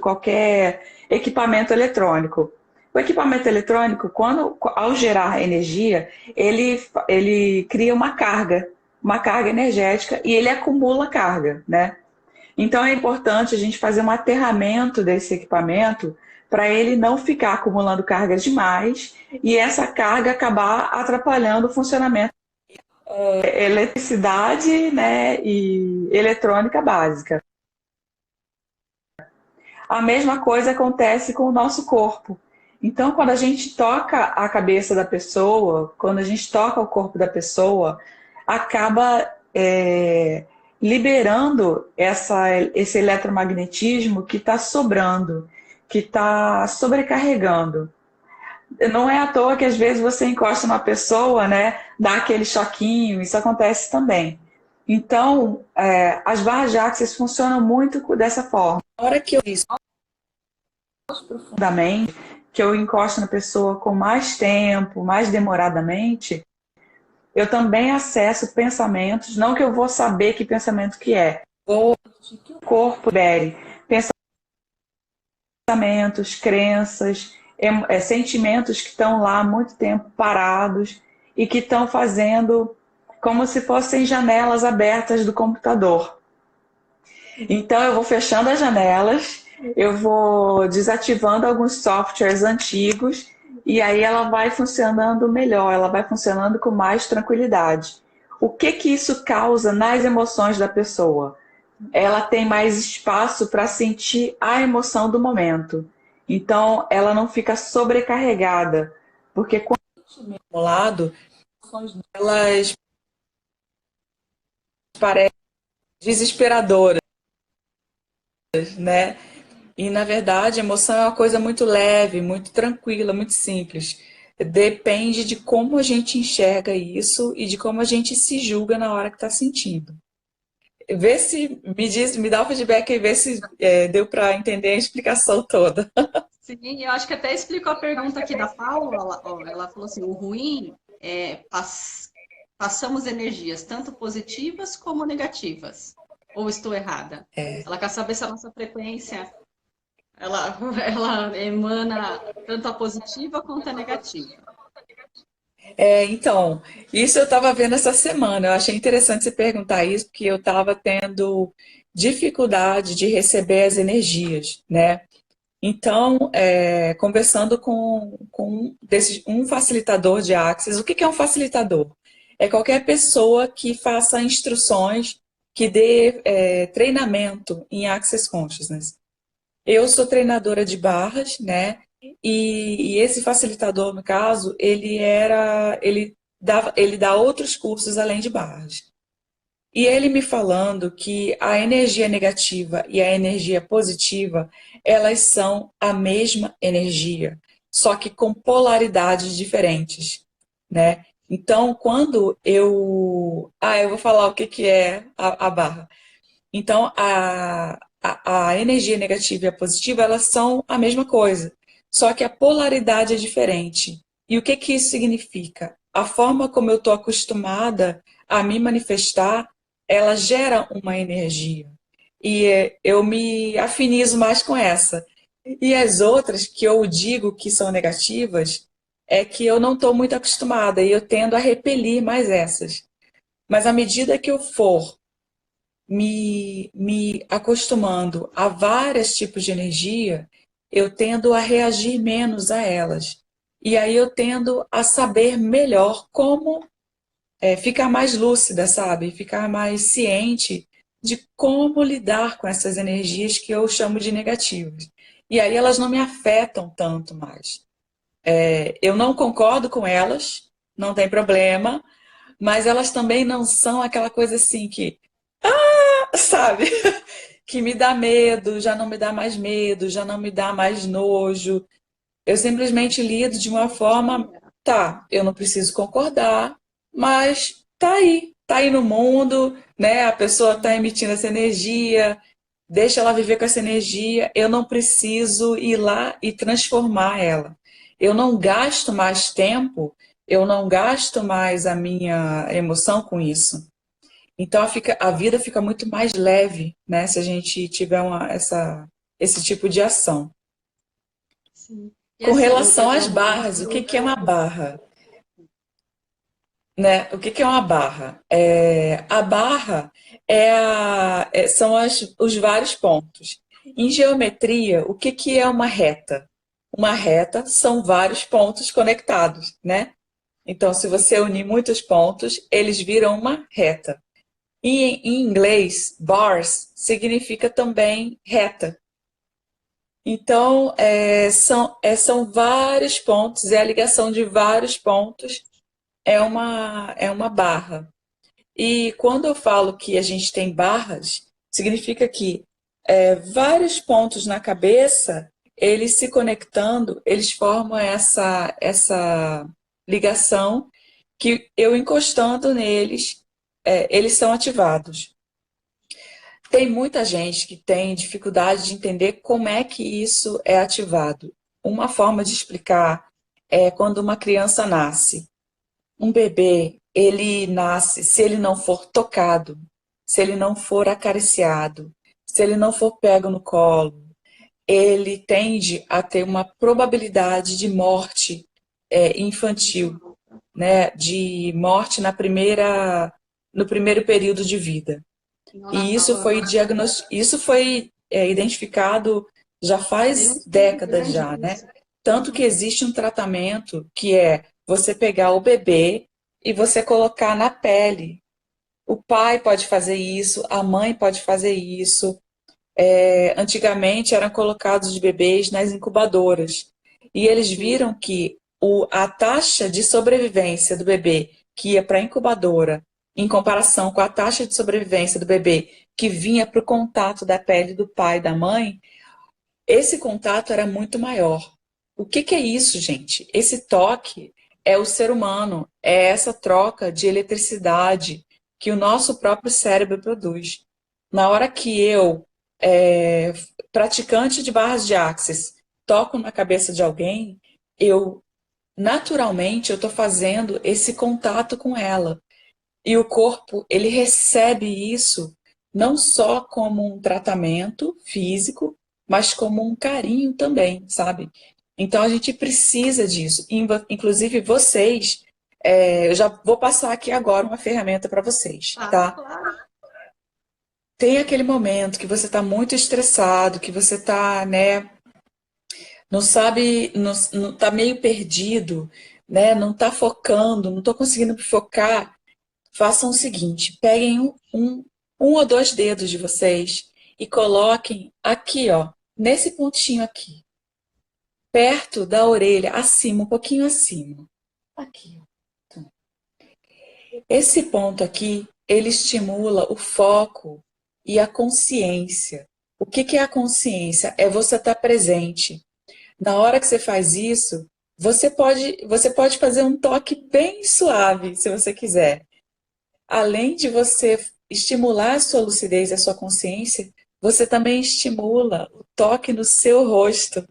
qualquer equipamento eletrônico. O equipamento eletrônico, ao gerar energia, ele cria uma carga energética e ele acumula carga, né? Então é importante a gente fazer um aterramento desse equipamento para ele não ficar acumulando carga demais e essa carga acabar atrapalhando o funcionamento da eletricidade, né, e eletrônica básica. A mesma coisa acontece com o nosso corpo. Então, quando a gente toca a cabeça da pessoa, quando a gente toca o corpo da pessoa, acaba liberando esse eletromagnetismo que está sobrando, que está sobrecarregando. Não é à toa que às vezes você encosta uma pessoa, né, dá aquele choquinho, isso acontece também. Então, as barras de Access funcionam muito dessa forma. Na hora que eu isso profundamente, que eu encosto na pessoa com mais tempo, mais demoradamente, eu também acesso pensamentos, não que eu vou saber que pensamento que é, vou que o corpo libere pensamentos, crenças, sentimentos que estão lá há muito tempo parados e que estão fazendo como se fossem janelas abertas do computador. Então eu vou fechando as janelas, eu vou desativando alguns softwares antigos e aí ela vai funcionando melhor, ela vai funcionando com mais tranquilidade. O que isso causa nas emoções da pessoa? Ela tem mais espaço para sentir a emoção do momento. Então ela não fica sobrecarregada, porque quando acumulado, elas parecem desesperadoras, né? E, na verdade, a emoção é uma coisa muito leve, muito tranquila, muito simples. Depende de como a gente enxerga isso e de como a gente se julga na hora que está sentindo. Vê se, me dá o feedback e vê se deu para entender a explicação toda. Sim, eu acho que até explicou a pergunta aqui da Paula. Ela falou assim, o ruim é passamos energias tanto positivas como negativas. Ou estou errada? Ela quer saber se a nossa frequência ela emana tanto a positiva quanto a negativa. Então, isso eu estava vendo essa semana. Eu achei interessante você perguntar isso, porque eu estava tendo dificuldade de receber as energias, né? Então, conversando com um facilitador de Access, o que é um facilitador? É qualquer pessoa que faça instruções, que dê treinamento em Access Consciousness. Eu sou treinadora de barras, né? E esse facilitador, no caso, ele dá outros cursos além de barras. E ele me falando que a energia negativa e a energia positiva, elas são a mesma energia, só que com polaridades diferentes, né? Então, quando eu... eu vou falar o que é a barra. Então, a energia negativa e a positiva, elas são a mesma coisa, só que a polaridade é diferente. E o que isso significa? A forma como eu estou acostumada a me manifestar, ela gera uma energia. E eu me afinizo mais com essa. E as outras que eu digo que são negativas, é que eu não estou muito acostumada e eu tendo a repelir mais essas. Mas à medida que eu for me acostumando a vários tipos de energia, eu tendo a reagir menos a elas. E aí eu tendo a saber melhor como ficar mais lúcida, sabe? Ficar mais ciente de como lidar com essas energias que eu chamo de negativas. E aí elas não me afetam tanto mais. Eu não concordo com elas, não tem problema, mas elas também não são aquela coisa assim que sabe? Que me dá medo, já não me dá mais medo, já não me dá mais nojo. Eu simplesmente lido de uma forma, tá, eu não preciso concordar, mas tá aí no mundo, né? A pessoa tá emitindo essa energia, deixa ela viver com essa energia, eu não preciso ir lá e transformar ela. Eu não gasto mais tempo, eu não gasto mais a minha emoção com isso. Então a vida fica muito mais leve, né? Se a gente tiver essa esse tipo de ação. Sim. E Com assim, relação às barras, o que que é uma barra? Né? O que que é uma barra? A barra são os vários pontos. Em geometria, o que que é uma reta? Uma reta são vários pontos conectados, né? Então, se você unir muitos pontos, eles viram uma reta. E em inglês, bars significa também reta. Então, são vários pontos, é a ligação de vários pontos, é uma barra. E quando eu falo que a gente tem barras, significa que vários pontos na cabeça, eles se conectando, eles formam essa ligação que eu encostando neles, eles são ativados. Tem muita gente que tem dificuldade de entender como é que isso é ativado. Uma forma de explicar é quando uma criança nasce. Um bebê, ele nasce se ele não for tocado, se ele não for acariciado, se ele não for pego no colo, ele tende a ter uma probabilidade de morte infantil, né? De morte no primeiro período de vida. E isso foi identificado já tem um faz estudo décadas grande já, né? disso. Tanto que existe um tratamento que é você pegar o bebê e você colocar na pele. O pai pode fazer isso, a mãe pode fazer isso. Antigamente eram colocados os bebês nas incubadoras. E eles Sim. viram que a taxa de sobrevivência do bebê que ia para a incubadora, em comparação com a taxa de sobrevivência do bebê que vinha para o contato da pele do pai e da mãe, esse contato era muito maior. O que que é isso, gente? Esse toque é o ser humano, é essa troca de eletricidade que o nosso próprio cérebro produz. Na hora que eu, praticante de barras de axis, toco na cabeça de alguém, eu naturalmente eu estou fazendo esse contato com ela. E o corpo, ele recebe isso não só como um tratamento físico, mas como um carinho também, sabe? Então a gente precisa disso. Inclusive vocês, eu já vou passar aqui agora uma ferramenta para vocês, Ah, tá? claro. Tem aquele momento que você está muito estressado, que você está, né, não sabe, não tá meio perdido, né, não está focando, não estou conseguindo focar. Façam o seguinte, peguem um ou dois dedos de vocês e coloquem aqui, ó, nesse pontinho aqui, perto da orelha, acima, um pouquinho acima. Aqui, ó. Esse ponto aqui, ele estimula o foco e a consciência. O que que é a consciência? É você estar presente. Na hora que você faz isso, você pode fazer um toque bem suave, se você quiser. Além de você estimular a sua lucidez e a sua consciência, você também estimula o toque no seu rosto,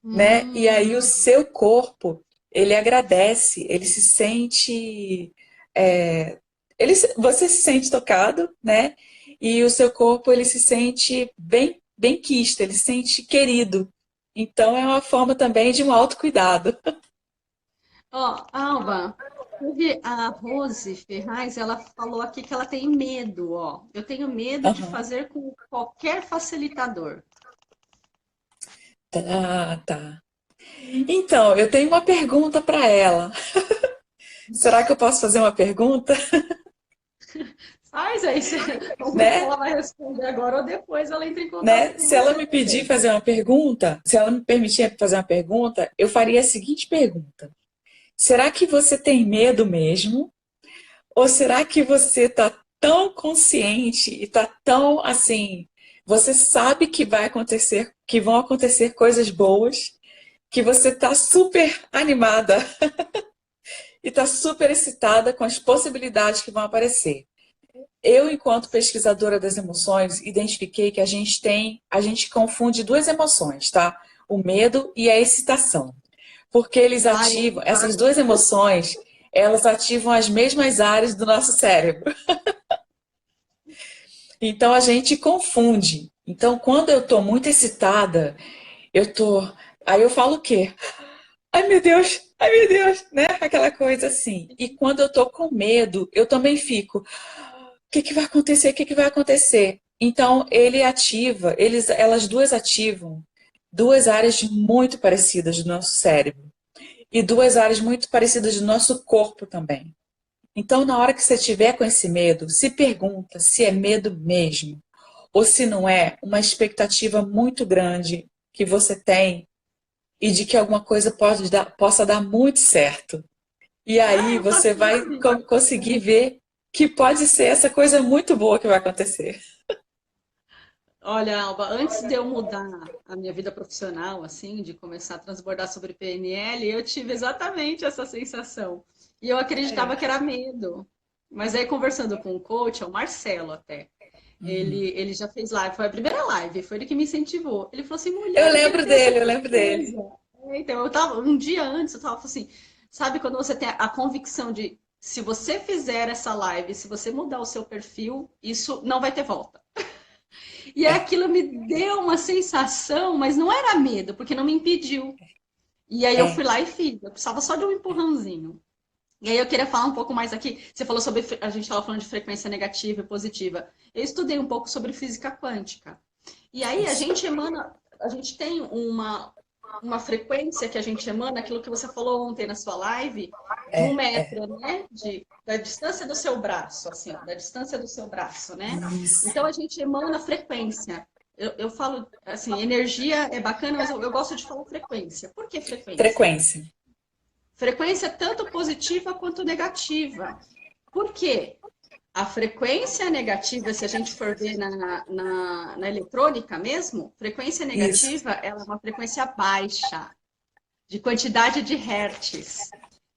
né? E aí o Hum. seu corpo, ele agradece, ele se sente, é, você se sente tocado, né? E o seu corpo, ele se sente bem, bem quisto, ele se sente querido. Então é uma forma também de um autocuidado. Ó, Alba, teve a Rose Ferraz, ela falou aqui que ela tem medo, ó. Eu tenho medo de Aham. fazer com qualquer facilitador. Tá, tá. Então, eu tenho uma pergunta para ela. Será que eu posso fazer uma pergunta? Faz aí, vamos ver se Né? ela vai responder agora ou depois ela entra em contato Né? com Se ela você me pedir também. fazer uma pergunta, se ela me permitir fazer uma pergunta, eu faria a seguinte pergunta: será que você tem medo mesmo? Ou será que você está tão consciente e está tão assim, você sabe que vai acontecer, que vão acontecer coisas boas, que você está super animada e está super excitada com as possibilidades que vão aparecer? Eu, enquanto pesquisadora das emoções, identifiquei que a gente confunde duas emoções, tá? O medo e a excitação. Porque eles Ah, ativam, essas duas emoções, elas ativam as mesmas áreas do nosso cérebro. Então a gente confunde. Então, quando eu tô muito excitada, eu tô. Aí eu falo o quê? Ai meu Deus, né? Aquela coisa assim. E quando eu tô com medo, eu também fico. O que que vai acontecer? O que que vai acontecer? Então, ele ativa, elas duas ativam duas áreas muito parecidas do nosso cérebro e duas áreas muito parecidas do nosso corpo também. Então, na hora que você tiver com esse medo, se pergunta se é medo mesmo ou se não é uma expectativa muito grande que você tem e de que alguma coisa possa dar muito certo. E Ah, aí eu faço você vai assim. conseguir ver que pode ser essa coisa muito boa que vai acontecer. Olha, Alba, antes de eu mudar a minha vida profissional, assim, de começar a transbordar sobre PNL, eu tive exatamente essa sensação. E eu acreditava É. que era medo. Mas aí, conversando com o coach, é o Marcelo até, Uhum. ele já fez live, foi a primeira live, foi ele que me incentivou. Ele falou assim, mulher, você tem que ter essa Eu lembro dele. certeza. Então, eu tava, um dia antes, eu tava assim, sabe quando você tem a convicção de, se você fizer essa live, se você mudar o seu perfil, isso não vai ter volta. E É, aquilo me deu uma sensação, mas não era medo, porque não me impediu. E aí eu fui é. lá e fiz. Eu precisava só de um empurrãozinho. E aí eu queria falar um pouco mais aqui. Você falou sobre, a gente estava falando de frequência negativa e positiva. Eu estudei um pouco sobre física quântica. E aí Isso. a gente tem uma frequência que a gente emana, aquilo que você falou ontem na sua live, de um É. metro, né? Da distância do seu braço, assim, ó, da distância do seu braço, né? Isso. Então a gente emana frequência. Eu falo assim, energia é bacana, mas eu gosto de falar frequência. Por que frequência? Frequência. Frequência tanto positiva quanto negativa. Por quê? A frequência negativa, se a gente for ver na eletrônica mesmo, frequência Isso. negativa ela é uma frequência baixa, de quantidade de hertz.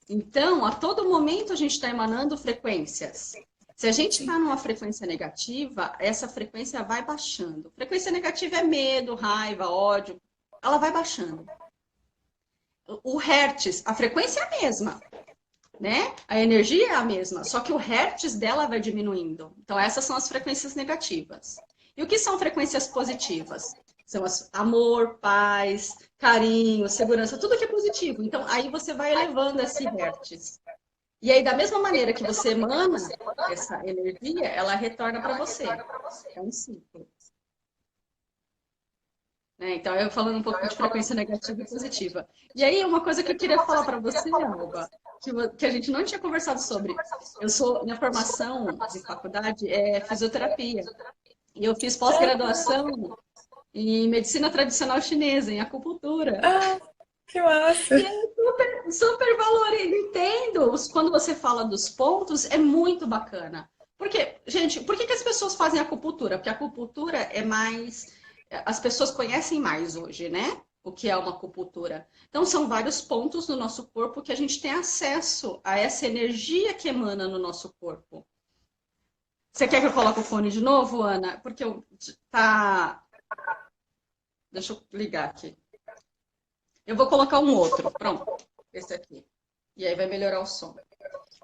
Então, a todo momento a gente está emanando frequências. Se a gente está Sim. numa frequência negativa, essa frequência vai baixando. Frequência negativa é medo, raiva, ódio, ela vai baixando. O hertz, a frequência é a mesma, né? A energia é a mesma, só que o hertz dela vai diminuindo. Então, essas são as frequências negativas. E o que são frequências positivas? São amor, paz, carinho, segurança, tudo que é positivo. Então, aí você vai elevando esse hertz. E aí, da mesma maneira que você emana essa energia, ela retorna para você. É um ciclo. Né? Então, eu falando um pouco de frequência negativa e positiva. E aí, uma coisa que eu queria falar para você, Alba, que a gente não tinha conversado sobre. Minha formação de faculdade é fisioterapia. E eu fiz pós-graduação em medicina tradicional chinesa, em acupuntura. Ah, que massa. E é super, super valorizo, entendo. Quando você fala dos pontos, é muito bacana. Porque, gente, por que que as pessoas fazem acupuntura? Porque a acupuntura é mais. As pessoas conhecem mais hoje, né? O que é uma acupuntura. Então, são vários pontos no nosso corpo que a gente tem acesso a essa energia que emana no nosso corpo. Você quer que eu coloque o fone de novo, Ana? Porque eu tá. Deixa eu ligar aqui. Eu vou colocar um outro. Pronto. Esse aqui. E aí vai melhorar o som.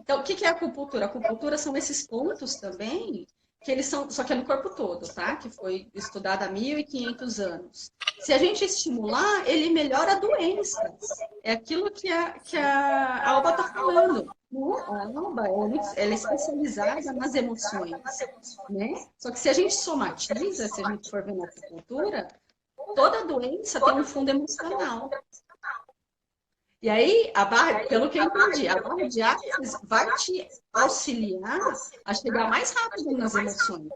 Então, o que é a acupuntura? A acupuntura são esses pontos também, que eles são, só que é no corpo todo, tá? Que foi estudado há 1.500 anos. Se a gente estimular, ele melhora doenças. É aquilo que a Alba está falando. A Alba, ela é especializada nas emoções, né? Só que se a gente somatiza, se a gente for ver na acupuntura, toda doença tem um fundo emocional. E aí, pelo que eu entendi, a barra de Access vai te auxiliar a chegar mais rápido nas emoções.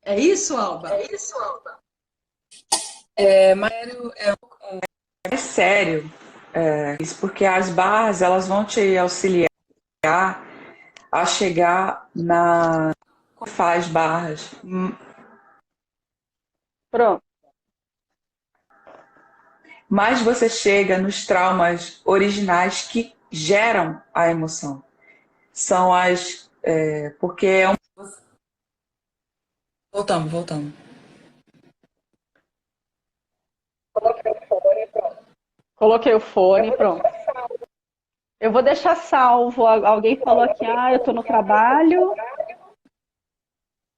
É isso, Alba? É sério, isso porque as barras elas vão te auxiliar a chegar na faz barras, Pronto. mas você chega nos traumas originais que geram a emoção. São porque é um. Voltamos, voltamos. Coloquei o fone, pronto. Eu vou deixar salvo. Alguém falou aqui, eu estou no trabalho.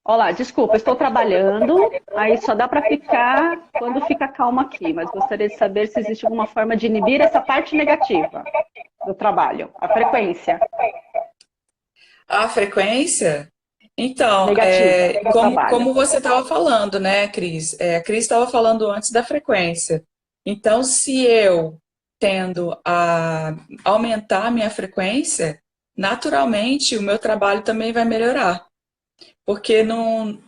Olá, desculpa, estou trabalhando, aí só dá para ficar quando fica calma aqui, mas gostaria de saber se existe alguma forma de inibir essa parte negativa do trabalho, a frequência A frequência? Então, negativa do trabalho. como você estava falando, né, Cris? A Cris estava falando antes da frequência. Então, se eu tendo a aumentar a minha frequência, naturalmente o meu trabalho também vai melhorar. Porque não,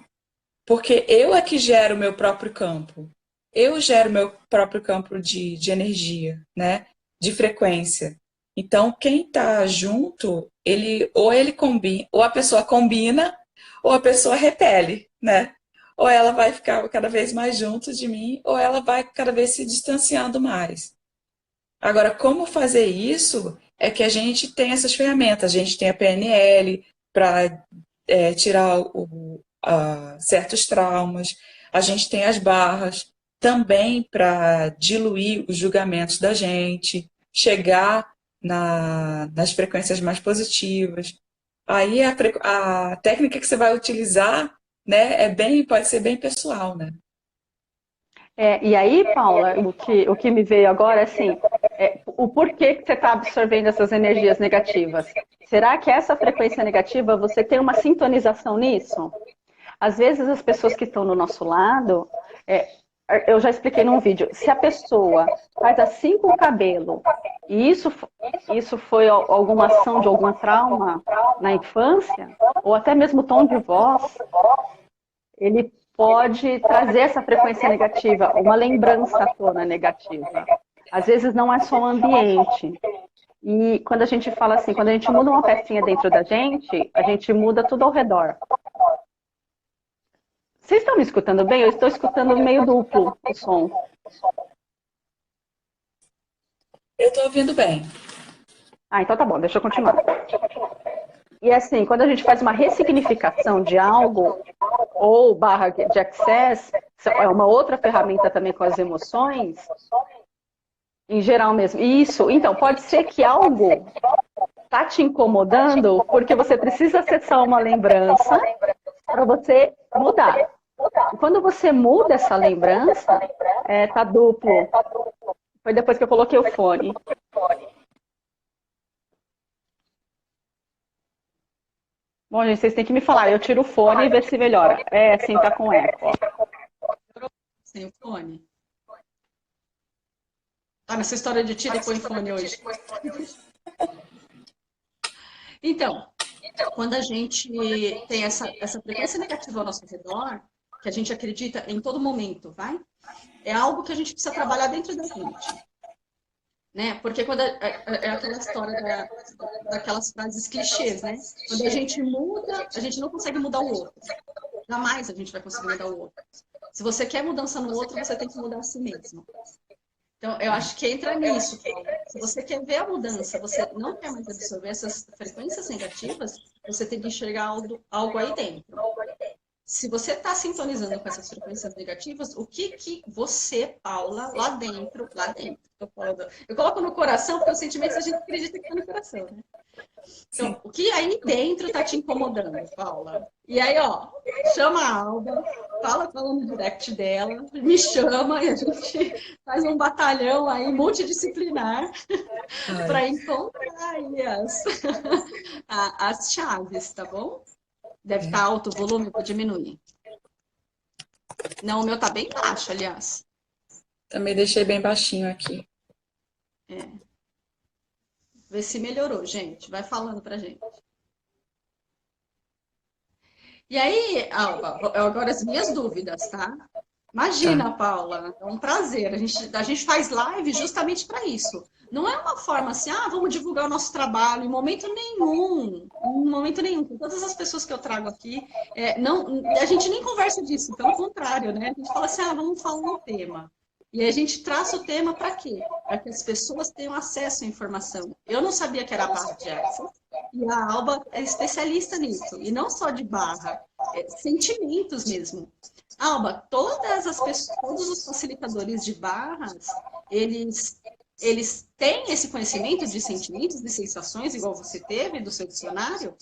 porque eu é que gero o meu próprio campo. Eu gero meu próprio campo de energia, né? De frequência. Então, quem está junto, ele combina, ou a pessoa combina, ou a pessoa repele, né? Ou ela vai ficar cada vez mais junto de mim, ou ela vai cada vez se distanciando mais. Agora, como fazer isso é que a gente tem essas ferramentas. A gente tem a PNL para tirar certos traumas, a gente tem as barras também para diluir os julgamentos da gente, chegar nas frequências mais positivas. Aí a técnica que você vai utilizar, né, pode ser bem pessoal, né? E aí, Paula, o que me veio agora é assim, o porquê que você está absorvendo essas energias negativas? Será que essa frequência negativa, você tem uma sintonização nisso? Às vezes as pessoas que estão no nosso lado, é, eu já expliquei num vídeo, se a pessoa faz assim com o cabelo, e isso foi alguma ação de algum trauma na infância, ou até mesmo tom de voz, ele pode trazer essa frequência negativa, uma lembrança à tona negativa. Às vezes não é só o ambiente. E quando a gente fala assim, quando a gente muda uma pecinha dentro da gente, a gente muda tudo ao redor. Vocês estão me escutando bem? Eu estou escutando meio duplo o som. Eu estou ouvindo bem. Ah, então tá bom, deixa eu continuar. E assim, quando a gente faz uma ressignificação de algo, ou barra de access, é uma outra ferramenta também com as emoções, em geral mesmo. Isso, então, pode ser que algo tá te incomodando porque você precisa acessar uma lembrança para você mudar. E quando você muda essa lembrança, tá duplo. Foi depois que eu coloquei o fone. Bom, gente, vocês têm que me falar. Eu tiro o fone e ver se melhora. Sim, tá com eco. Ó. Sem o fone. Tá nessa história de tira e põe fone hoje. Então, quando a gente tem essa frequência negativa ao nosso redor, que a gente acredita em todo momento, vai? É algo que a gente precisa trabalhar dentro da gente. Né? Porque quando é aquela história daquelas frases clichês, né? Quando a gente muda, a gente não consegue mudar o outro. Jamais a gente vai conseguir mudar o outro. Se você quer mudança no outro, você tem que mudar a si mesmo. Então, eu acho que entra nisso, Paulo. Se você quer ver a mudança, você não quer mais absorver essas frequências negativas, você tem que enxergar algo aí dentro. Se você está sintonizando com essas frequências negativas, o que você, Paula, lá dentro, eu coloco no coração, porque os sentimentos a gente acredita que está no coração, né? Então, o que aí dentro está te incomodando, Paula? E aí, ó, chama a Alba, fala no direct dela, me chama e a gente faz um batalhão aí multidisciplinar para encontrar aí as chaves, tá bom? Deve estar alto o volume, vou diminuir. Não, o meu tá bem baixo, aliás. Também deixei bem baixinho aqui. Vê se melhorou, gente. Vai falando pra gente. E aí, Alba, agora as minhas dúvidas, tá? Imagina, Paula, é um prazer. A gente faz live justamente para isso. Não é uma forma assim, vamos divulgar o nosso trabalho em momento nenhum. Em momento nenhum. Com todas as pessoas que eu trago aqui, a gente nem conversa disso, pelo contrário, né? A gente fala assim, vamos falar um tema. E a gente traça o tema para quê? Para que as pessoas tenham acesso à informação. Eu não sabia que era barra de access, e a Alba é especialista nisso. E não só de barra, sentimentos mesmo. Alba, todos os facilitadores de barras, eles têm esse conhecimento de sentimentos, de sensações, igual você teve do seu dicionário?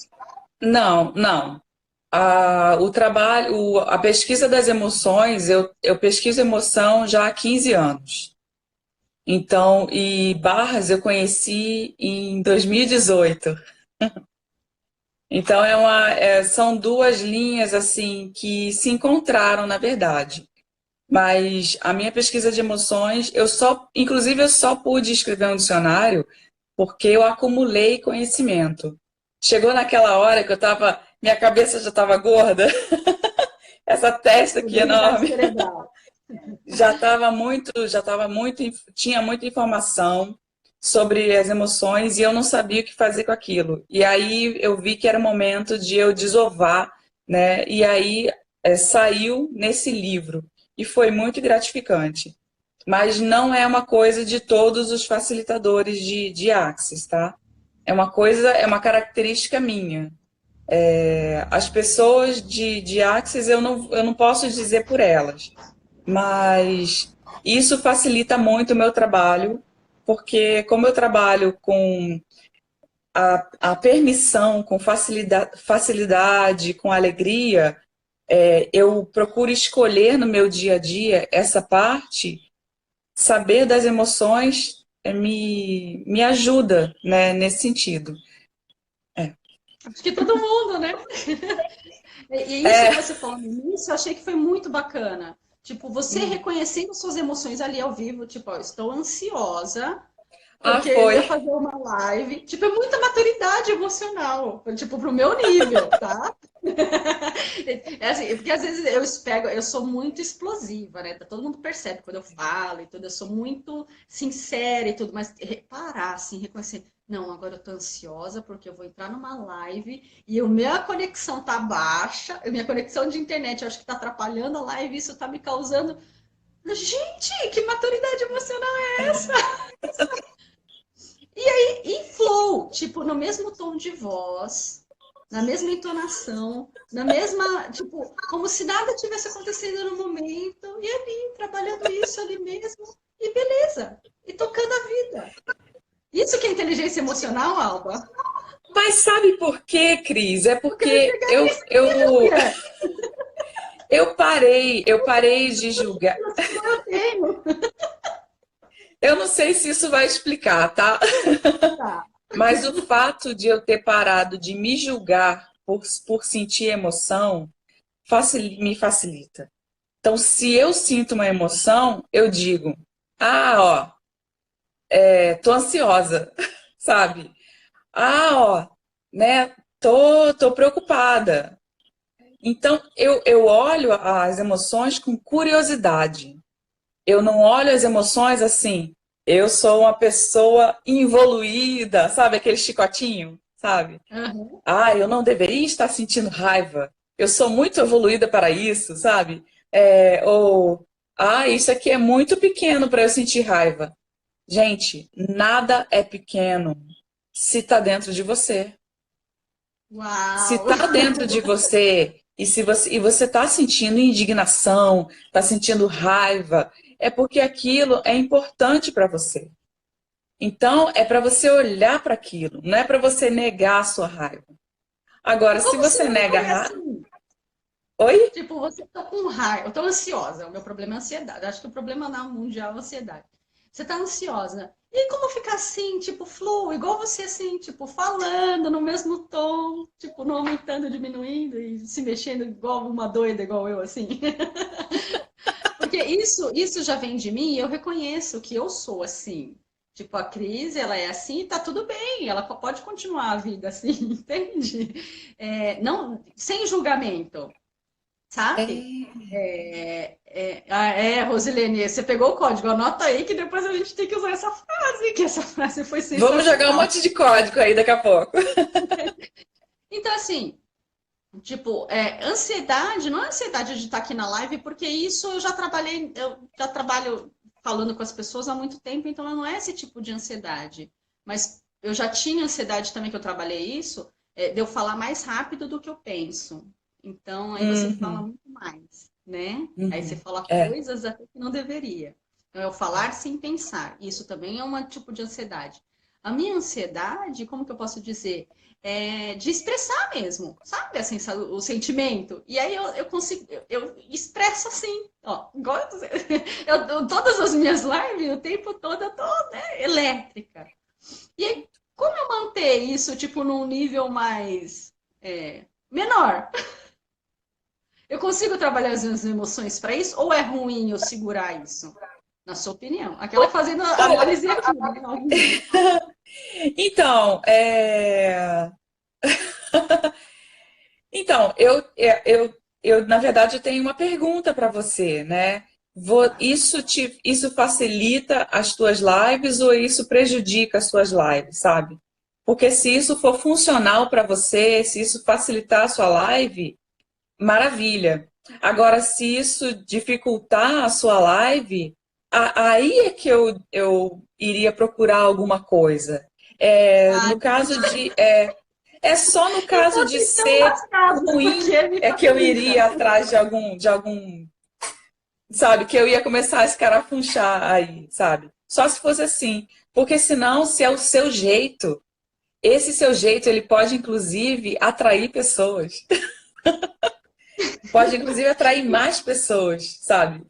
Não, não. O trabalho, a pesquisa das emoções, eu pesquiso emoção já há 15 anos. Então, e barras eu conheci em 2018. Então, são duas linhas assim que se encontraram, na verdade. Mas a minha pesquisa de emoções, inclusive eu só pude escrever um dicionário porque eu acumulei conhecimento. Chegou naquela hora que minha cabeça já estava gorda, essa testa aqui Mobilidade enorme, cerebral. tinha muita informação sobre as emoções e eu não sabia o que fazer com aquilo. E aí eu vi que era o momento de eu desovar, né? E aí saiu nesse livro e foi muito gratificante. Mas não é uma coisa de todos os facilitadores de Axis, tá? É uma característica minha. As pessoas de Axis eu não posso dizer por elas, mas isso facilita muito o meu trabalho, porque como eu trabalho com a permissão, com facilidade, com alegria, eu procuro escolher no meu dia a dia essa parte, saber das emoções me ajuda, né, nesse sentido. Acho que todo mundo, né? E isso que você falou no início, eu achei que foi muito bacana. Tipo, você reconhecendo suas emoções ali ao vivo, tipo, ó, estou ansiosa, porque eu Foi. ia fazer uma live. Tipo, é muita maturidade emocional, tipo, pro meu nível, tá? É assim, porque às vezes eu sou muito explosiva, né? Todo mundo percebe quando eu falo e tudo, eu sou muito sincera e tudo, mas reparar, assim, reconhecer, não, agora eu tô ansiosa porque eu vou entrar numa live e a minha conexão tá baixa, a minha conexão de internet eu acho que tá atrapalhando a live, isso tá me causando. Gente, que maturidade emocional é essa? E flow, tipo, no mesmo tom de voz, na mesma entonação, na mesma, tipo, como se nada tivesse acontecendo no momento, e ali, trabalhando isso ali mesmo, e beleza, e tocando a vida. Isso que é inteligência emocional, Alba? Mas sabe por quê, Cris? É Porque vai porque pegar minha mulher, eu parei de julgar. eu tenho. Eu não sei se isso vai explicar, tá? Tá. Mas o fato de eu ter parado de me julgar por sentir emoção me facilita. Então, se eu sinto uma emoção, eu digo, ó, tô ansiosa, sabe? Ó, né, tô preocupada. Então, eu olho as emoções com curiosidade. Eu não olho as emoções assim, eu sou uma pessoa involuída, sabe? Aquele chicotinho, sabe? Uhum. Eu não deveria estar sentindo raiva. Eu sou muito evoluída para isso, sabe? Isso aqui é muito pequeno para eu sentir raiva. Gente, nada é pequeno se está dentro de você. Se Uau! está dentro de você e você está sentindo indignação, está sentindo raiva, é porque aquilo é importante para você. Então, é para você olhar para aquilo, não é para você negar a sua raiva. Agora, E se como se você não nega a foi raiva. assim? Oi? Tipo, você tá com raiva, eu tô ansiosa, o meu problema é ansiedade. Acho que o problema na mundial é ansiedade. Você tá ansiosa. E como ficar assim, tipo, flow, igual você assim, tipo, falando no mesmo tom, tipo, não aumentando, diminuindo e se mexendo igual uma doida, igual eu, assim. Porque isso já vem de mim e eu reconheço que eu sou assim. Tipo, a Cris, ela é assim e tá tudo bem, ela pode continuar a vida assim, entende? Não, sem julgamento. Sabe? Rosilene, você pegou o código, anota aí que depois a gente tem que usar essa frase, que essa frase foi Vamos jogar um sensacional. monte de código aí daqui a pouco. Então, assim, tipo, ansiedade, não é ansiedade de estar aqui na live, porque isso eu já trabalho falando com as pessoas há muito tempo, então não é esse tipo de ansiedade. Mas eu já tinha ansiedade também, que eu trabalhei isso, de eu falar mais rápido do que eu penso. Então, aí você fala Uhum, muito mais, né? Aí você uhum. fala É, coisas até que não deveria. Então, é o falar sem pensar. Isso também é um tipo de ansiedade. a minha ansiedade, como que eu posso dizer? É de expressar mesmo, sabe? Assim, o sentimento. E aí eu consigo, eu expresso assim, ó. Igual todas as minhas lives, o tempo todo eu tô, né, elétrica. E aí, como eu manter isso, tipo, num nível mais menor? Eu consigo trabalhar as minhas emoções para isso? Ou é ruim eu segurar isso? Na sua opinião? Aquela fazendo a Olha, análise aqui, né? Ao vivo. então, então na verdade, eu tenho uma pergunta para você, né? Isso facilita as tuas lives ou isso prejudica as tuas lives, sabe? Porque se isso for funcional para você, se isso facilitar a sua live, maravilha. Agora, se isso dificultar a sua live, aí é que eu iria procurar alguma coisa. Ah, No caso de. Só no caso então de estamos ser lascados, ruim porque me é que eu facilita. iria atrás sabe, que eu ia começar a escarafunchar aí, sabe? Só se fosse assim. Porque senão, se é o seu jeito, esse seu jeito, ele pode, inclusive, atrair pessoas. Pode, inclusive, atrair mais pessoas, sabe?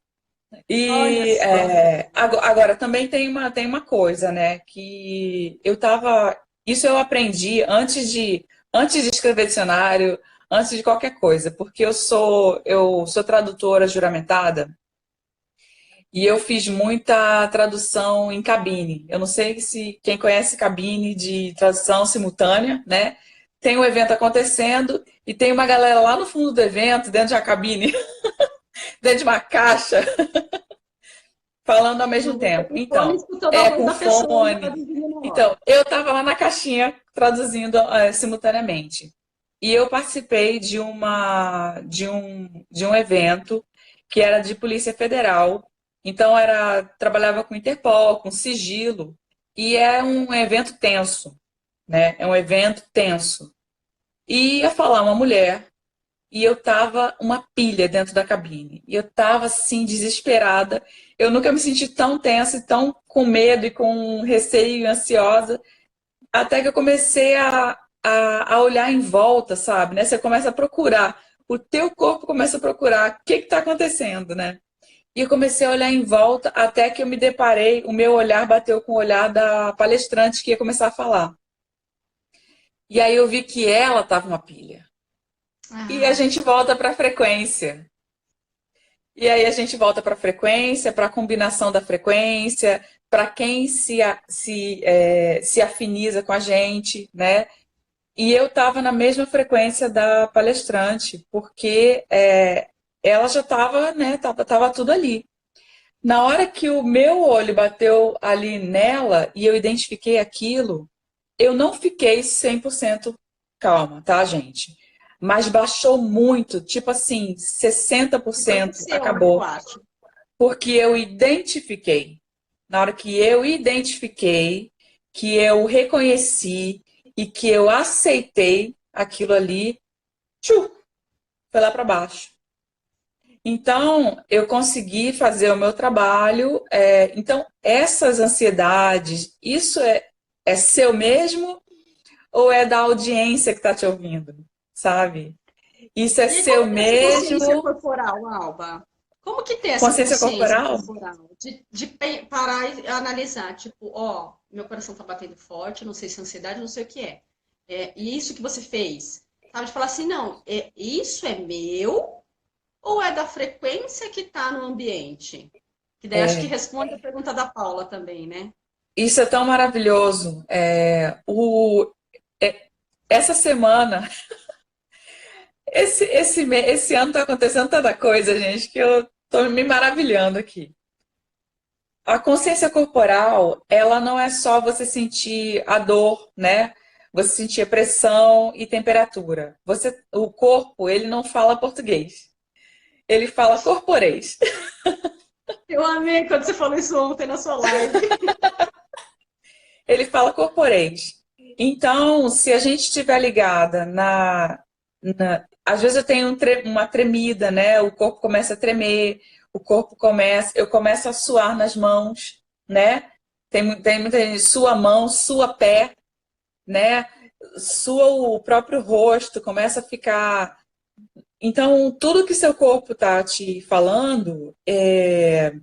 Olha E só. agora também tem uma coisa, né? Que eu tava. Isso eu aprendi antes de escrever dicionário, antes de qualquer coisa, porque eu sou tradutora juramentada e eu fiz muita tradução em cabine. Eu não sei se quem conhece cabine de tradução simultânea, né? Tem um evento acontecendo e tem uma galera lá no fundo do evento, dentro de uma cabine, dentro de uma caixa, falando ao mesmo Não vou ter tempo. o fone Então, escutando a voz com da pessoa que está fone. dizendo na Então, hora. eu estava lá na caixinha traduzindo simultaneamente. E eu participei de um evento que era de Polícia Federal. Então, trabalhava com Interpol, com sigilo. E é um evento tenso, né? É um evento tenso. E ia falar uma mulher e eu tava uma pilha dentro da cabine. E eu tava assim, desesperada. Eu nunca me senti tão tensa e tão com medo e com receio e ansiosa, até que eu comecei a olhar em volta, sabe? Né? Você começa a procurar, o teu corpo começa a procurar o que está acontecendo, né? E eu comecei a olhar em volta até que eu me deparei, o meu olhar bateu com o olhar da palestrante que ia começar a falar. E aí eu vi que ela estava uma pilha. E a Ah, gente volta para a frequência. E aí a gente volta para a frequência, para a combinação da frequência, para quem se afiniza com a gente, né? E eu estava na mesma frequência da palestrante, porque ela já estava, né? Tava tudo ali. Na hora que o meu olho bateu ali nela e eu identifiquei aquilo, eu não fiquei 100% calma, tá, gente? Mas baixou muito, tipo assim, 60% aconteceu, né, eu acabou. acho. Porque eu identifiquei. Na hora que eu identifiquei, que eu reconheci e que eu aceitei aquilo ali, tchu, foi lá para baixo. Então, eu consegui fazer o meu trabalho. Então, essas ansiedades, isso é seu mesmo ou é da audiência que está te ouvindo? Sabe? Isso é E seu como ter essa consciência mesmo? corporal, Alba? Como que ter essa Consciência consciência corporal? corporal? De parar e analisar, tipo, ó, meu coração tá batendo forte, não sei se é ansiedade, não sei o que é. E isso que você fez? Sabe, de falar assim, não, isso é meu ou é da frequência que tá no ambiente? Que daí acho que É, responde a pergunta da Paula também, né? isso é tão maravilhoso. Essa semana, esse ano está acontecendo tanta coisa, gente, que eu estou me maravilhando aqui. A consciência corporal, ela não é só você sentir a dor, né? Você sentir a pressão e temperatura. O corpo, ele não fala português. Ele fala corporês. Eu amei quando você falou isso ontem na sua live. Ele fala corporês. Então, se a gente estiver ligada às vezes eu tenho uma tremida, né? O corpo começa a tremer, eu começo a suar nas mãos, né? tem muita gente, sua mão, sua pé, né? Sua o próprio rosto, começa a ficar. Então, tudo que seu corpo está te falando é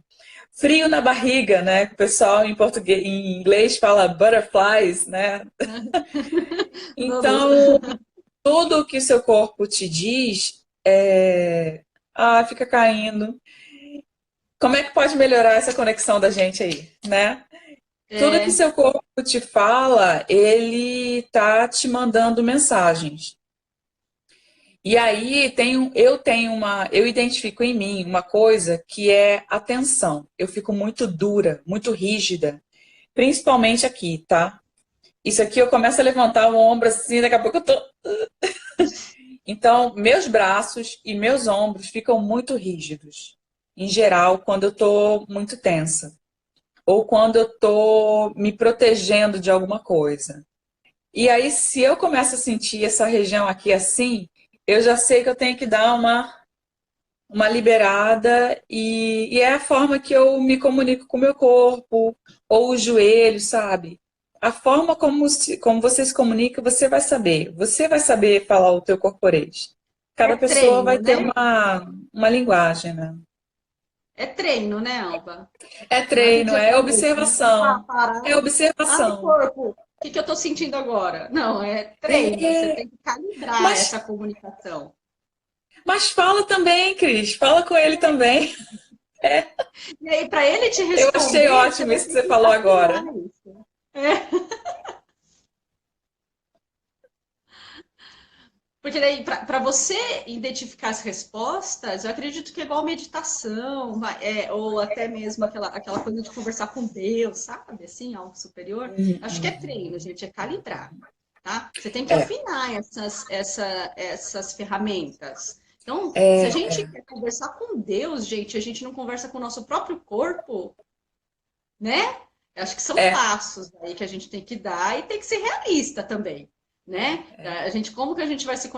frio na barriga, né? O pessoal em português, em inglês fala butterflies, né? Vamos. Então, tudo que seu corpo te diz fica caindo. Como é que pode melhorar essa conexão da gente aí, né? Tudo que É, seu corpo te fala, ele tá te mandando mensagens. E aí eu identifico em mim uma coisa que é a tensão. Eu fico muito dura, muito rígida, principalmente aqui, tá? Isso aqui eu começo a levantar o ombro assim, daqui a pouco eu tô. Então, meus braços e meus ombros ficam muito rígidos, em geral, quando eu tô muito tensa, ou quando eu tô me protegendo de alguma coisa. E aí, se eu começo a sentir essa região aqui assim, eu já sei que eu tenho que dar uma liberada e é a forma que eu me comunico com o meu corpo, ou o joelho, sabe? A forma como você se comunica, você vai saber. Você vai saber falar o teu corporês. é Cada pessoa vai treino, ter né? uma linguagem, né? É treino, né, Alba? É Não é treino, porque é talvez você está observação. É parado. Ai, observação. corpo, o que que eu estou sentindo agora? Não, é treino. Você É, tem que calibrar essa mas, comunicação. mas fala também, Cris. Fala com ele também. E aí, para ele te Eu achei responder, você ótimo vai isso que ter você que falou afinar agora. isso. É. Porque daí, para você identificar as respostas, eu acredito que é igual meditação, ou até mesmo aquela coisa de conversar com Deus, sabe? Assim, algo superior. Acho que é treino, gente, é calibrar, tá? Você tem que É, afinar essas ferramentas. Então, se a é, gente quer conversar com Deus, gente, a gente não conversa com o nosso próprio corpo, né? Eu acho que são é. passos aí que a gente tem que dar e tem que ser realista também, né? Como que a gente vai se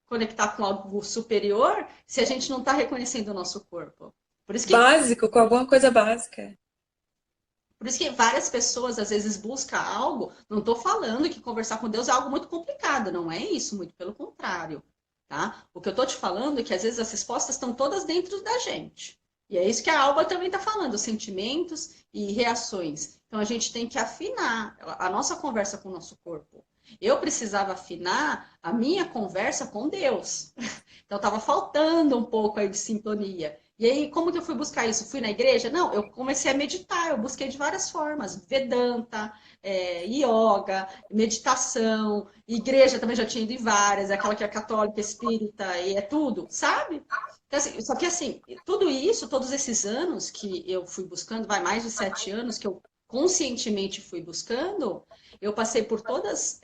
conectar com algo superior se a gente não está reconhecendo o nosso corpo? Por isso que, Básico, com alguma coisa básica. por isso que várias pessoas às vezes buscam algo. Não estou falando que conversar com Deus é algo muito complicado, não é isso, muito pelo contrário, tá? O que eu estou te falando é que às vezes as respostas estão todas dentro da gente. E é isso que a Alba também está falando, sentimentos e reações. Então a gente tem que afinar a nossa conversa com o nosso corpo. Eu precisava afinar a minha conversa com Deus. Então estava faltando um pouco aí de sintonia. E aí, como que eu fui buscar isso? Fui na igreja? Não, eu comecei a meditar, eu busquei de várias formas. Vedanta, yoga, meditação, igreja também já tinha ido em várias, aquela que é católica, espírita, e é tudo, sabe? Então, assim, só que assim, tudo isso, todos esses anos que eu fui buscando, vai mais de 7 anos que eu conscientemente fui buscando, eu passei por todas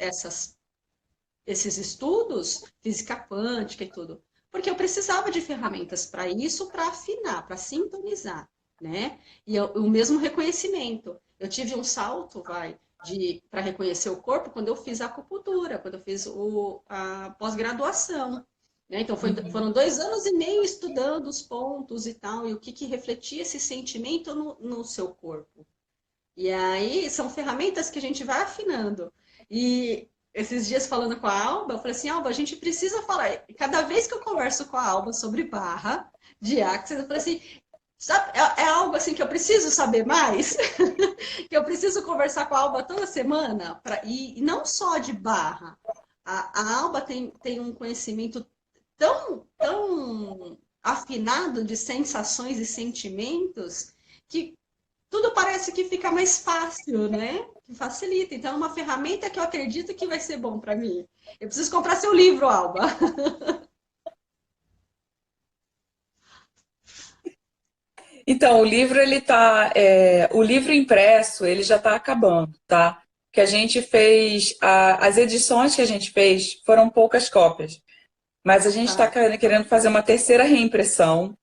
esses estudos, física quântica e tudo, porque eu precisava de ferramentas para isso, para afinar, para sintonizar, né? E o mesmo reconhecimento. Eu tive um salto, para reconhecer o corpo quando eu fiz a acupuntura, quando eu fiz a pós-graduação. Né? Então, foram 2 anos e meio estudando os pontos e tal, e o que refletia esse sentimento no seu corpo. E aí são ferramentas que a gente vai afinando. E esses dias falando com a Alba, eu falei assim, Alba, a gente precisa falar. Cada vez que eu converso com a Alba sobre barra de Axis, eu falei assim, sabe, é algo assim que eu preciso saber mais, que eu preciso conversar com a Alba toda semana, e não só de barra. A Alba tem um conhecimento tão afinado de sensações e sentimentos que tudo parece que fica mais fácil, né? Que facilita. Então, é uma ferramenta que eu acredito que vai ser bom para mim. Eu preciso comprar seu livro, Alba. Então, o livro impresso, ele já está acabando, tá? Que a gente fez, as edições que a gente fez foram poucas cópias, mas a gente está Tá. querendo fazer uma terceira reimpressão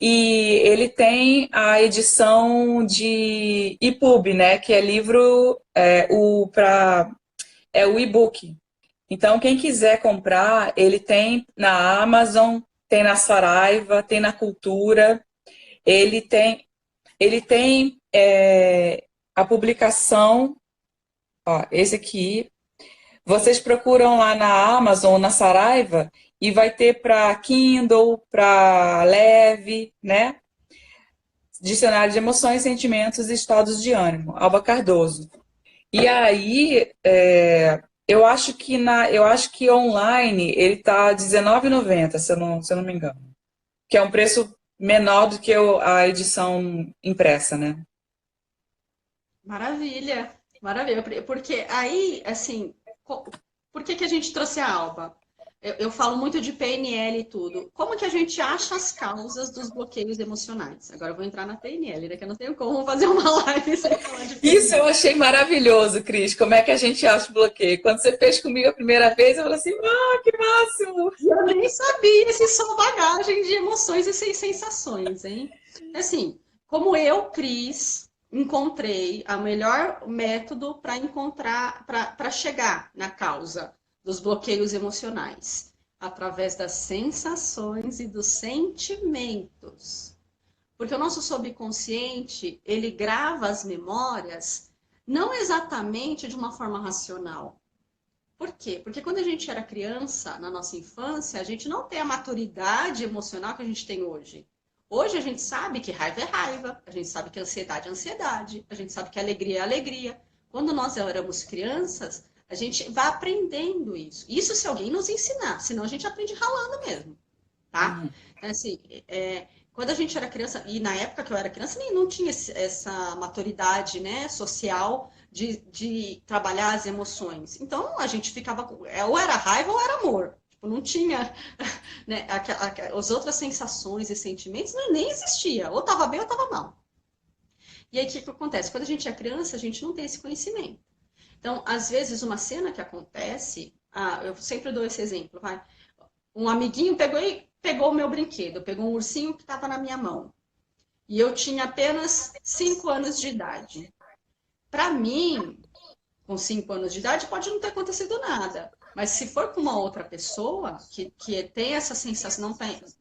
e ele tem a edição de EPUB, né? Que é livro, o e-book. Então, quem quiser comprar, ele tem na Amazon, tem na Saraiva, tem na Cultura. Ele tem a publicação, ó, esse aqui, vocês procuram lá na Amazon, na Saraiva, e vai ter para Kindle, para Leve, né? Dicionário de Emoções, Sentimentos e Estados de Ânimo, Alba Cardoso. E aí, eu acho que online ele tá R$19,90, se eu não me engano. Que é um preço menor do que a edição impressa, né? Maravilha, maravilha. Porque aí, assim, por que que a gente trouxe a Alba? Eu falo muito de PNL e tudo. Como que a gente acha as causas dos bloqueios emocionais? Agora eu vou entrar na PNL, né? Que eu não tenho como fazer uma live sem falar de Isso eu PNL. achei maravilhoso, Cris. Como é que a gente acha o bloqueio? Quando você fez comigo a primeira vez, eu falei assim, ah, que máximo! E eu nem sabia se só bagagem de emoções e sensações, hein? Assim, como eu, Cris, encontrei o melhor método para encontrar, para chegar na causa dos bloqueios emocionais, através das sensações e dos sentimentos. Porque o nosso subconsciente, ele grava as memórias não exatamente de uma forma racional. Por quê? Porque quando a gente era criança, na nossa infância, a gente não tem a maturidade emocional que a gente tem hoje. Hoje a gente sabe que raiva é raiva, a gente sabe que ansiedade é ansiedade, a gente sabe que alegria é alegria. Quando nós éramos crianças, a gente vai aprendendo isso. Isso se alguém nos ensinar, senão a gente aprende ralando mesmo, tá? Então, assim, quando a gente era criança, e na época que eu era criança, nem não tinha essa maturidade, né, social de trabalhar as emoções. Então, a gente ficava, ou era raiva ou era amor. Tipo, não tinha, né, as outras sensações e sentimentos nem existia. Ou estava bem ou estava mal. E aí, o que acontece? Quando a gente é criança, a gente não tem esse conhecimento. Então, às vezes, uma cena que acontece, eu sempre dou esse exemplo, vai. Um amiguinho pegou o meu brinquedo, pegou um ursinho que estava na minha mão. E eu tinha apenas 5 anos de idade. Para mim, com 5 anos de idade, pode não ter acontecido nada. Mas se for com uma outra pessoa que tem essa sensação,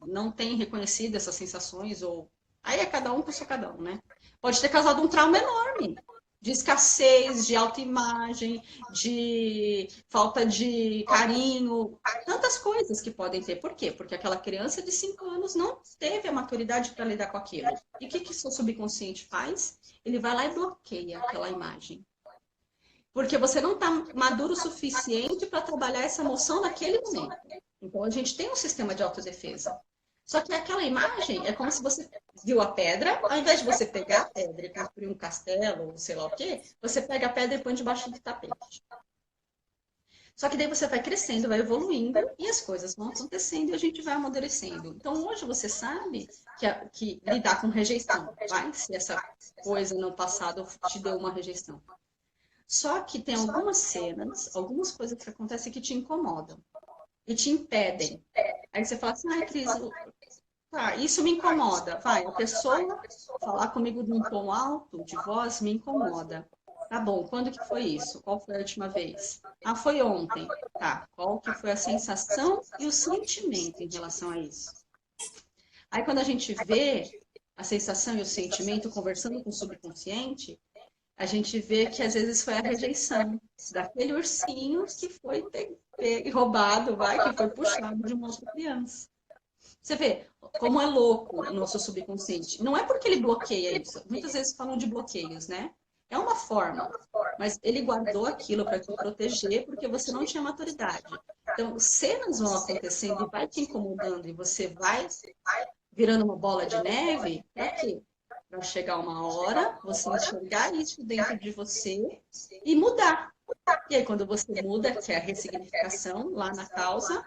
não tem reconhecido essas sensações, ou aí é cada um com seu cada um, né? Pode ter causado um trauma enorme. De escassez, de autoimagem, de falta de carinho, tantas coisas que podem ter. Por quê? Porque aquela criança de 5 anos não teve a maturidade para lidar com aquilo. E o que seu subconsciente faz? Ele vai lá e bloqueia aquela imagem. Porque você não está maduro o suficiente para trabalhar essa emoção naquele momento. Então, a gente tem um sistema de autodefesa. Só que aquela imagem é como se você viu a pedra, ao invés de você pegar a pedra e construir um castelo, ou sei lá o quê, você pega a pedra e põe debaixo do tapete. Só que daí você vai crescendo, vai evoluindo e as coisas vão acontecendo e a gente vai amadurecendo. Então, hoje você sabe que lidar com rejeição, vai? Se essa coisa no passado te deu uma rejeição. Só que tem algumas cenas, algumas coisas que acontecem que te incomodam e te impedem. Aí você fala assim, ai, Cris, tá, isso me incomoda. Vai, a pessoa falar comigo num tom alto de voz me incomoda. Tá bom, quando que foi isso? Qual foi a última vez? Ah, foi ontem. Tá, qual que foi a sensação e o sentimento em relação a isso? Aí quando a gente vê a sensação e o sentimento conversando com o subconsciente, a gente vê que às vezes foi a rejeição daquele ursinho que foi roubado, que foi puxado de uma outra criança. Você vê como é louco o nosso subconsciente. Não é porque ele bloqueia isso. Muitas vezes falam de bloqueios, né? É uma forma, mas ele guardou aquilo para te proteger porque você não tinha maturidade. Então, cenas vão acontecendo e vai te incomodando e você vai virando uma bola de neve, para quê? Para chegar uma hora, você enxergar isso dentro de você e mudar. E aí, quando você muda, que é a ressignificação lá na causa,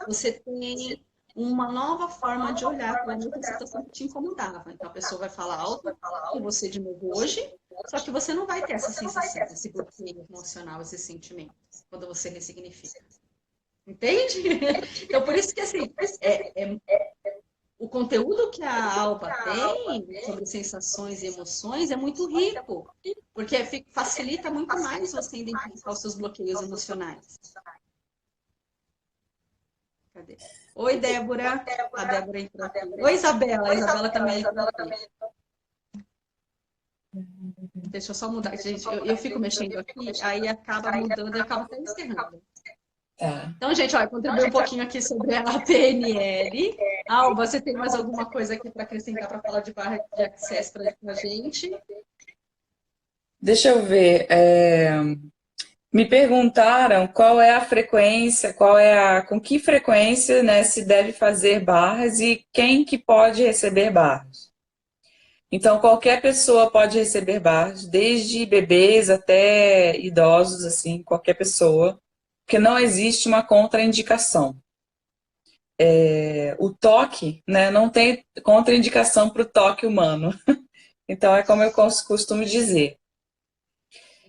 você tem uma nova forma de olhar para outra situação que te incomodava. Então, a pessoa vai falar alto com você de novo hoje, só que você não vai ter essa sensação, esse bloqueio emocional, esse sentimento, quando você ressignifica. Entende? Então, por isso que, assim, o conteúdo que a Alba tem sobre sensações e emoções é muito rico, porque facilita muito mais você identificar os seus bloqueios emocionais. Cadê? Oi, Débora. A Débora entrou aqui. Oi, Isabela. A Isabela também entrou aqui. Deixa eu só mudar. Gente, eu fico mexendo aqui, aí acaba mudando e acaba até encerrando. Tá. Então, gente, olha, contribuir um pouquinho aqui sobre a PNL. Alba, você tem mais alguma coisa aqui para acrescentar para falar de barra de acesso para a gente? Deixa eu ver. Me perguntaram qual é a frequência, com que frequência, né, se deve fazer barras e quem que pode receber barras. Então, qualquer pessoa pode receber barras, desde bebês até idosos, assim, qualquer pessoa, porque não existe uma contraindicação. O toque, né, não tem contraindicação para o toque humano. Então, é como eu costumo dizer.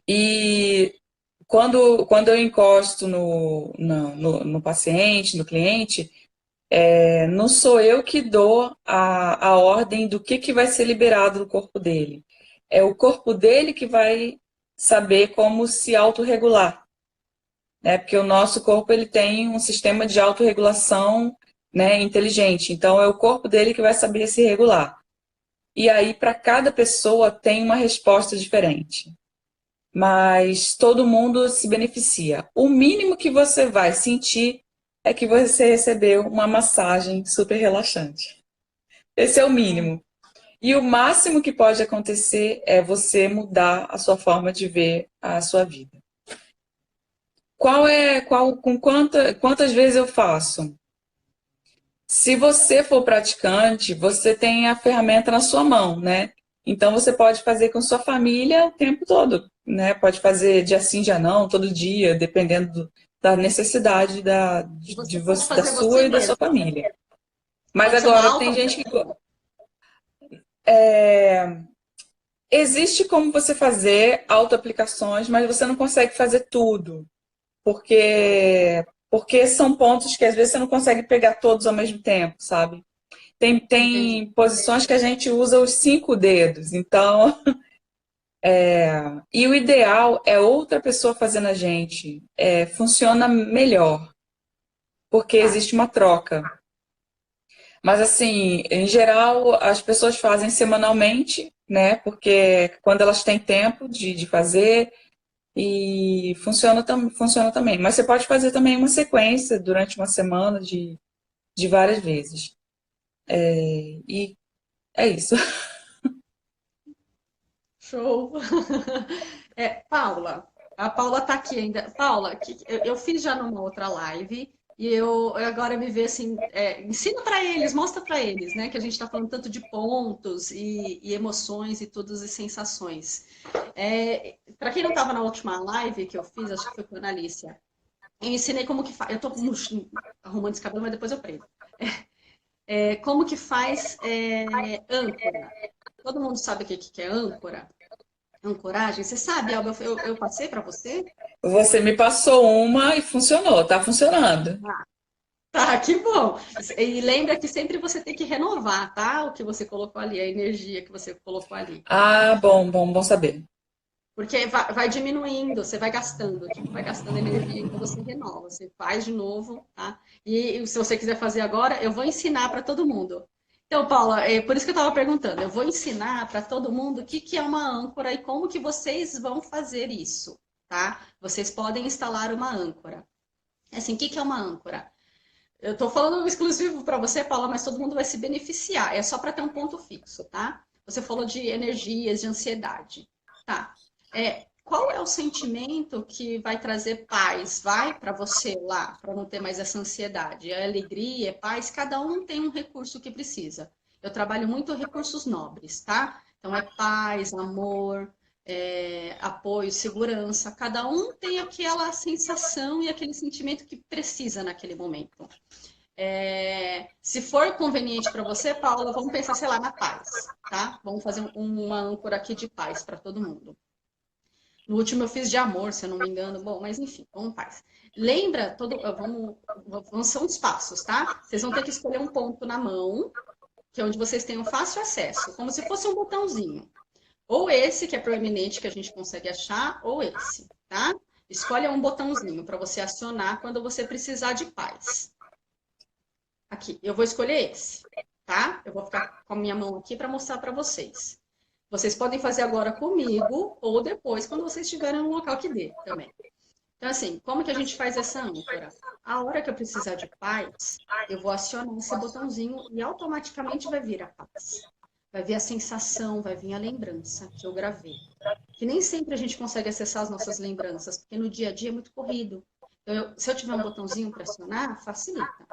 E quando eu encosto no paciente, no cliente, não sou eu que dou a ordem do que vai ser liberado do corpo dele. É o corpo dele que vai saber como se autorregular, né? Porque o nosso corpo ele tem um sistema de autorregulação, né, inteligente. Então, é o corpo dele que vai saber se regular. E aí, para cada pessoa, tem uma resposta diferente. Mas todo mundo se beneficia. O mínimo que você vai sentir é que você recebeu uma massagem super relaxante. Esse é o mínimo. E o máximo que pode acontecer é você mudar a sua forma de ver a sua vida. Quantas vezes eu faço? Se você for praticante, você tem a ferramenta na sua mão, né? Então você pode fazer com sua família o tempo todo, né? Pode fazer dia sim, dia não, todo dia, dependendo da necessidade Você pode da fazer sua você e da sua mesmo. família. Mas Pode ser uma agora auto. tem gente que existe como você fazer auto-aplicações, mas você não consegue fazer tudo, porque são pontos que às vezes você não consegue pegar todos ao mesmo tempo, sabe? Entendi. Tem posições que a gente usa os 5 dedos, então. E o ideal é outra pessoa fazendo a gente. Funciona melhor, porque Tá. existe uma troca. Mas, assim, em geral, as pessoas fazem semanalmente, né? Porque quando elas têm tempo de fazer, e funciona também. Mas você pode fazer também uma sequência durante uma semana de várias vezes. E é isso. Show. Paula, a Paula tá aqui ainda. Paula, eu fiz já numa outra live e eu agora me ver assim, ensina para eles, mostra para eles, né, que a gente está falando tanto de pontos e emoções e todas as sensações. Para quem não estava na última live que eu fiz, acho que foi com a Analícia, eu ensinei como que faz. Eu tô arrumando esse cabelo, mas depois eu prendo. Como que faz âncora? Todo mundo sabe o que é âncora? Ancoragem? Você sabe, Alba, eu passei para você? Você me passou uma e funcionou, tá funcionando. Tá, que bom. E lembra que sempre você tem que renovar, tá? O que você colocou ali, a energia que você colocou ali. Ah, bom saber. Porque vai diminuindo, você vai gastando energia, então você renova, você faz de novo, tá? E se você quiser fazer agora, eu vou ensinar para todo mundo. Então, Paula, é por isso que eu estava perguntando, eu vou ensinar para todo mundo o que que é uma âncora e como que vocês vão fazer isso, tá? Vocês podem instalar uma âncora. Assim, o que que é uma âncora? Eu estou falando exclusivo para você, Paula, mas todo mundo vai se beneficiar. É só para ter um ponto fixo, tá? Você falou de energias, de ansiedade. Tá. Qual é o sentimento que vai trazer paz, vai para você lá, para não ter mais essa ansiedade? É alegria, é paz, cada um tem um recurso que precisa. Eu trabalho muito recursos nobres, tá? Então é paz, amor, apoio, segurança. Cada um tem aquela sensação e aquele sentimento que precisa naquele momento. Se for conveniente para você, Paula, vamos pensar, sei lá, na paz, tá? Vamos fazer uma âncora aqui de paz para todo mundo. No último eu fiz de amor, se eu não me engano. Bom, mas enfim, vamos paz. Lembra, são os passos, tá? Vocês vão ter que escolher um ponto na mão, que é onde vocês tenham fácil acesso, como se fosse um botãozinho. Ou esse, que é proeminente, que a gente consegue achar, ou esse, tá? Escolha um botãozinho para você acionar quando você precisar de paz. Aqui, eu vou escolher esse, tá? Eu vou ficar com a minha mão aqui para mostrar para vocês. Vocês podem fazer agora comigo ou depois, quando vocês estiverem no local que dê também. Então, assim, como que a gente faz essa âncora? A hora que eu precisar de paz, eu vou acionar esse botãozinho e automaticamente vai vir a paz. Vai vir a sensação, vai vir a lembrança que eu gravei. Que nem sempre a gente consegue acessar as nossas lembranças, porque no dia a dia é muito corrido. Então, se eu tiver um botãozinho para acionar, facilita.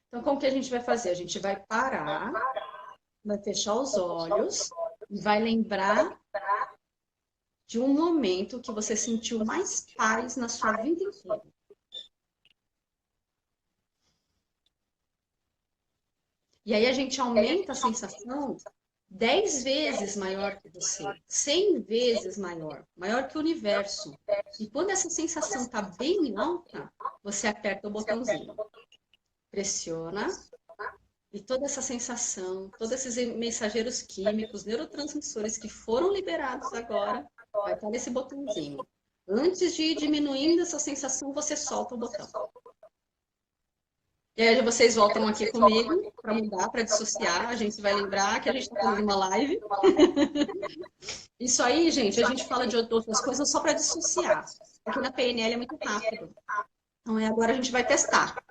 Então, como que a gente vai fazer? A gente vai parar, vai fechar os olhos e vai lembrar de um momento que você sentiu mais paz na sua vida inteira. E aí a gente aumenta a sensação 10 vezes maior que você, 100 vezes maior, maior que o universo. E quando essa sensação está bem alta, você aperta o botãozinho, pressiona, e toda essa sensação, todos esses mensageiros químicos, neurotransmissores que foram liberados agora, vai estar nesse botãozinho. Antes de ir diminuindo essa sensação, você solta o botão. E aí vocês voltam aqui comigo para mudar, para dissociar. A gente vai lembrar que a gente está fazendo uma live. Isso aí, gente, a gente fala de outras coisas só para dissociar. Porque na PNL é muito rápido. Então, agora a gente vai testar.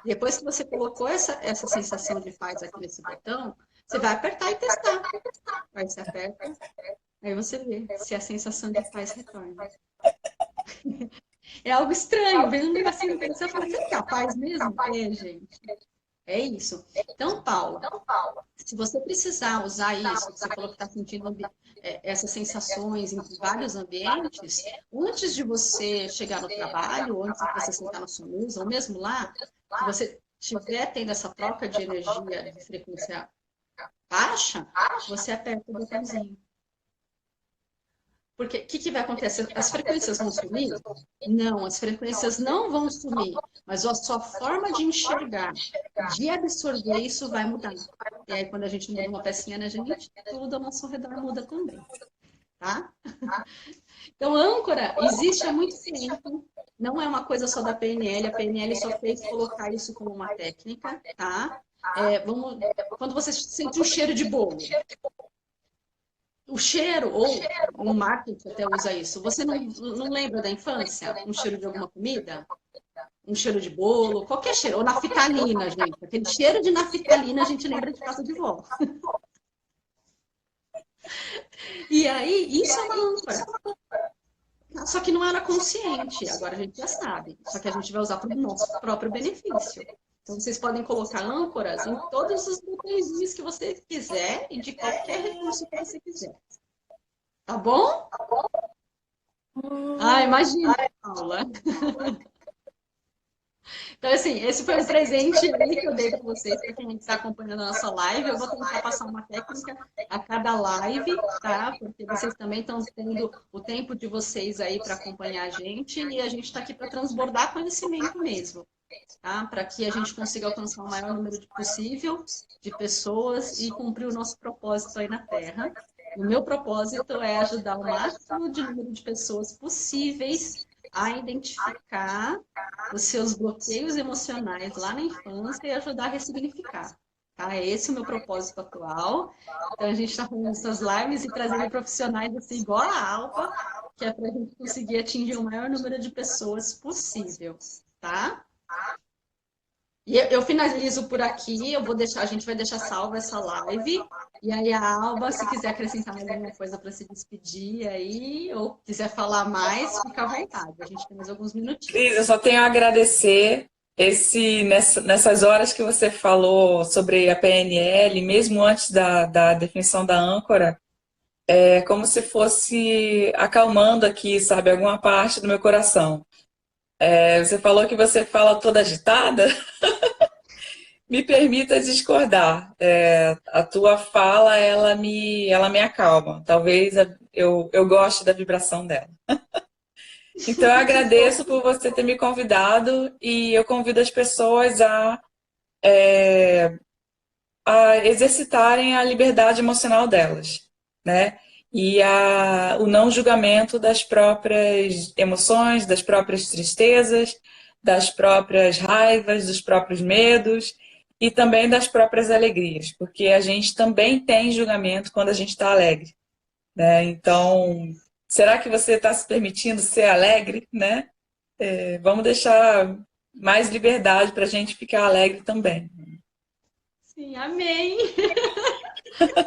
Depois que você colocou essa sensação de paz aqui nesse botão, você vai apertar e testar. Aí você aperta, aí você vê se a sensação de paz retorna. É algo estranho, vem um negocinho no você fala, você quer paz mesmo? É, gente. É isso. Então, Paula, se você precisar usar isso, você falou que está sentindo essas sensações em vários ambientes, antes de você chegar no trabalho, antes de você sentar na sua mesa, ou mesmo lá, se você estiver tendo essa troca de energia de frequência baixa, você aperta o botãozinho. Porque o que vai acontecer? As frequências vão sumir? Não, as frequências não vão sumir, mas a sua forma de enxergar, de absorver isso vai mudar. E aí, quando a gente muda uma pecinha na gente, tudo ao nosso redor muda também. Tá? Então, âncora existe há muito tempo, não é uma coisa só da PNL, a PNL só fez colocar isso como uma técnica, tá? Quando você sente um cheiro de bolo, o cheiro, ou no marketing até usa isso, você não lembra da infância? Um cheiro de alguma comida? Um cheiro de bolo? Qualquer cheiro. Ou naftalina, gente. Aquele cheiro de naftalina a gente lembra de casa de vó. E aí, isso é uma âncora. Só que não era consciente. Agora a gente já sabe. Só que a gente vai usar para o nosso próprio benefício. Então, vocês podem colocar âncoras em todos os botõezinhos que você quiser e de qualquer recurso que você quiser. Tá bom? Ah, imagina, Paula. Então, assim, esse foi um presente aí que eu dei para vocês, para quem está acompanhando a nossa live. Eu vou tentar passar uma técnica a cada live, tá? Porque vocês também estão tendo o tempo de vocês aí para acompanhar a gente e a gente está aqui para transbordar conhecimento mesmo. Tá? Para que a gente consiga alcançar o maior número possível de pessoas e cumprir o nosso propósito aí na Terra. O meu propósito é ajudar o máximo de número de pessoas possíveis a identificar os seus bloqueios emocionais lá na infância e ajudar a ressignificar. Tá? Esse é o meu propósito atual. Então, a gente está fazendo essas lives e trazendo profissionais assim, igual a Alba, que é para a gente conseguir atingir o maior número de pessoas possível. Tá? E eu finalizo por aqui, a gente vai deixar salva essa live. E aí a Alba, se quiser acrescentar mais alguma coisa para se despedir aí, ou quiser falar mais, fica à vontade. A gente tem mais alguns minutinhos. Cris, eu só tenho a agradecer nessas horas que você falou sobre a PNL, mesmo antes da definição da âncora, é como se fosse acalmando aqui, sabe, alguma parte do meu coração. Você falou que você fala toda agitada. Me permita discordar. A tua fala, ela me acalma. Talvez eu goste da vibração dela. Então, eu agradeço por você ter me convidado e eu convido as pessoas a exercitarem a liberdade emocional delas, né? E o não julgamento das próprias emoções, das próprias tristezas, das próprias raivas, dos próprios medos. e também das próprias alegrias, porque a gente também tem julgamento quando a gente está alegre, né? Então, será que você está se permitindo ser alegre, né? Vamos deixar mais liberdade para a gente ficar alegre também. Sim, amém.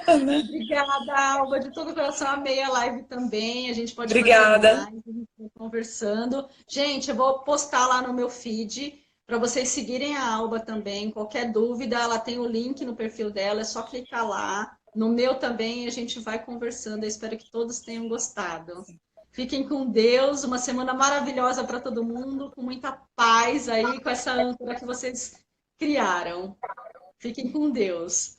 Obrigada, Alba, de todo o coração. Amei a live também. A gente pode fazer Obrigada. mais, a gente vai conversando. Gente, eu vou postar lá no meu feed para vocês seguirem a Alba também. Qualquer dúvida, ela tem o link no perfil dela, é só clicar lá. No meu também, a gente vai conversando. Eu espero que todos tenham gostado. Fiquem com Deus, uma semana maravilhosa para todo mundo, com muita paz aí, com essa âncora que vocês criaram. Fiquem com Deus.